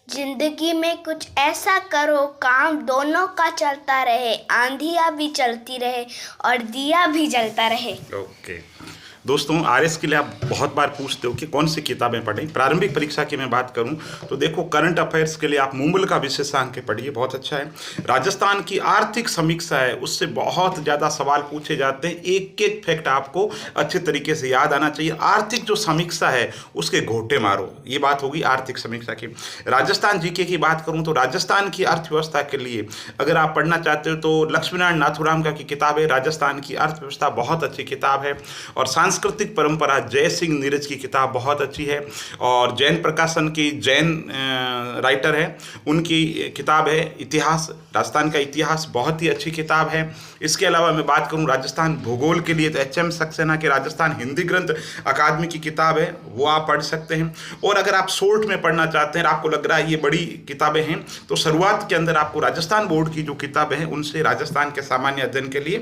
जिंदगी में कुछ ऐसा करो काम दोनों का चलता रहे, आंधियाँ भी चलती रहे और दिया भी जलता रहे। ओके दोस्तों, आरएस के लिए आप बहुत बार पूछते हो कि कौन सी किताबें पढ़ें। प्रारंभिक परीक्षा की मैं बात करूं तो देखो, करंट अफेयर्स के लिए आप मूमल का विशेषांक पढ़िए, बहुत अच्छा है। राजस्थान की आर्थिक समीक्षा है, उससे बहुत ज़्यादा सवाल पूछे जाते हैं, एक एक फैक्ट आपको अच्छे तरीके से याद आना चाहिए। आर्थिक जो समीक्षा है उसके घोटे मारो, ये बात होगी आर्थिक समीक्षा की। राजस्थान जीके की बात करूँ तो राजस्थान की अर्थव्यवस्था के लिए अगर आप पढ़ना चाहते हो तो लक्ष्मीनारायण नाथुराम का की किताब है राजस्थान की अर्थव्यवस्था, बहुत अच्छी किताब है। और सांस्कृतिक परंपरा जय सिंह नीरज की किताब बहुत अच्छी है। और जैन प्रकाशन की जैन राइटर है, उनकी किताब है इतिहास, राजस्थान का इतिहास, बहुत ही अच्छी किताब है। इसके अलावा मैं बात करूं राजस्थान भूगोल के लिए तो एच.एम. सक्सेना के राजस्थान हिंदी ग्रंथ अकादमी की किताब है, वो आप पढ़ सकते हैं। और अगर आप शॉर्ट में पढ़ना चाहते हैं, आपको लग रहा है ये बड़ी किताबें हैं, तो शुरुआत के अंदर आपको राजस्थान बोर्ड की जो किताबें हैं उनसे राजस्थान के सामान्य अध्ययन के लिए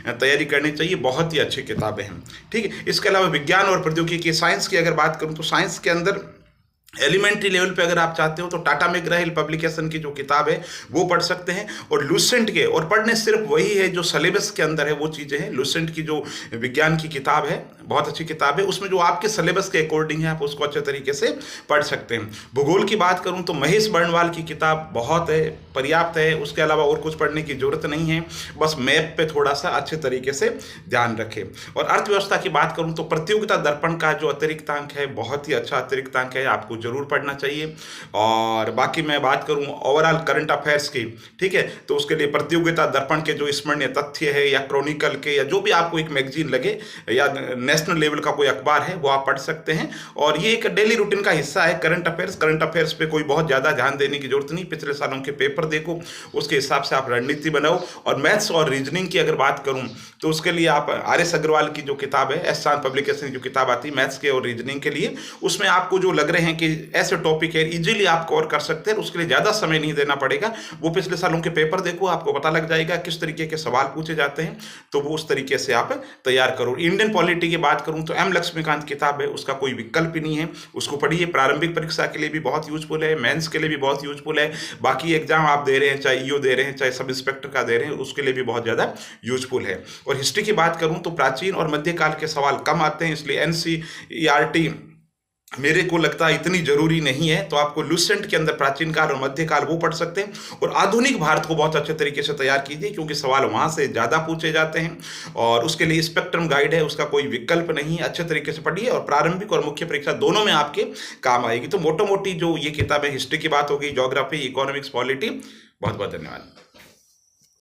तैयारी करनी चाहिए, बहुत ही अच्छी किताबें हैं। ठीक है, इसके अलावा विज्ञान और प्रौद्योगिकी साइंस की अगर बात करूं तो साइंस के अंदर एलिमेंट्री लेवल पे अगर आप चाहते हो तो टाटा मैकग्रा-हिल पब्लिकेशन की जो किताब है वो पढ़ सकते हैं। और लुसेंट के, और पढ़ने सिर्फ वही है जो सिलेबस के अंदर है वो चीज़ें हैं। लुसेंट की जो विज्ञान की किताब है बहुत अच्छी किताब है, उसमें जो आपके सिलेबस के अकॉर्डिंग है आप उसको अच्छे तरीके से पढ़ सकते हैं। भूगोल की बात करूं तो महेश बर्णवाल की किताब बहुत है, पर्याप्त है, उसके अलावा और कुछ पढ़ने की जरूरत नहीं है, बस मैप पे थोड़ा सा अच्छे तरीके से ध्यान रखें। और अर्थव्यवस्था की बात करूं तो प्रतियोगिता दर्पण का जो अतिरिक्त अंक है बहुत ही अच्छा अतिरिक्त अंक है, आपको जरूर पढ़ना चाहिए। और बाकी मैं बात करूं ओवरऑल करंट अफेयर्स की, ठीक है, तो उसके लिए प्रतियोगिता दर्पण के जो स्मरणीय तथ्य है या क्रॉनिकल के या जो भी आपको एक मैगजीन लगे या नेशनल लेवल का कोई अखबार है वो आप पढ़ सकते हैं। और ये एक डेली रूटीन का हिस्सा है करंट अफेयर्स पे कोई बहुत ज़्यादा ध्यान देने की जरूरत नहीं। पिछले सालों के पेपर देखो, उसके हिसाब से आप रणनीति बनाओ। और मैथ्स और रीजनिंग की अगर बात करूं तो उसके लिए आप आर.एस. अग्रवाल की जो किताब है, एस चांद पब्लिकेशन की जो किताब आती है मैथ्स के और रीजनिंग के लिए, उसमें आपको जो लग रहे हैं कि ऐसे टॉपिक है इजीली आप कवर कर सकते हैं, उसके लिए ज़्यादा समय नहीं देना पड़ेगा। वो पिछले सालों के पेपर देखो, आपको पता लग जाएगा किस तरीके के सवाल पूछे जाते हैं, तो वो उस तरीके से आप तैयार करो। इंडियन पॉलिटी की बात करूं तो एम लक्ष्मीकांत किताब है, उसका कोई विकल्प ही नहीं है, उसको पढ़िए। प्रारंभिक परीक्षा के लिए भी बहुत यूजफुल है, मेंस के लिए भी बहुत यूजफुल है, बाकी एग्जाम आप दे रहे हैं, चाहे ईओ दे रहे हैं, चाहे सब इंस्पेक्टर का दे रहे हैं, उसके लिए भी बहुत ज़्यादा यूजफुल है। और हिस्ट्री की बात करूं तो प्राचीन और मध्यकाल के सवाल कम आते हैं, इसलिए एनसीईआरटी मेरे को लगता है इतनी जरूरी नहीं है। तो आपको लुसेंट के अंदर प्राचीन काल और मध्यकाल वो पढ़ सकते हैं। और आधुनिक भारत को बहुत अच्छे तरीके से तैयार कीजिए, क्योंकि सवाल वहां से ज़्यादा पूछे जाते हैं। और उसके लिए स्पेक्ट्रम गाइड है, उसका कोई विकल्प नहीं है, अच्छे तरीके से पढ़िए। और प्रारंभिक और मुख्य परीक्षा दोनों में आपके काम आएगी। तो मोटो मोटी जो ये किताबें, हिस्ट्री की बात होगी, ज्योग्राफी, इकोनॉमिक्स, पॉलिटी। बहुत बहुत धन्यवाद।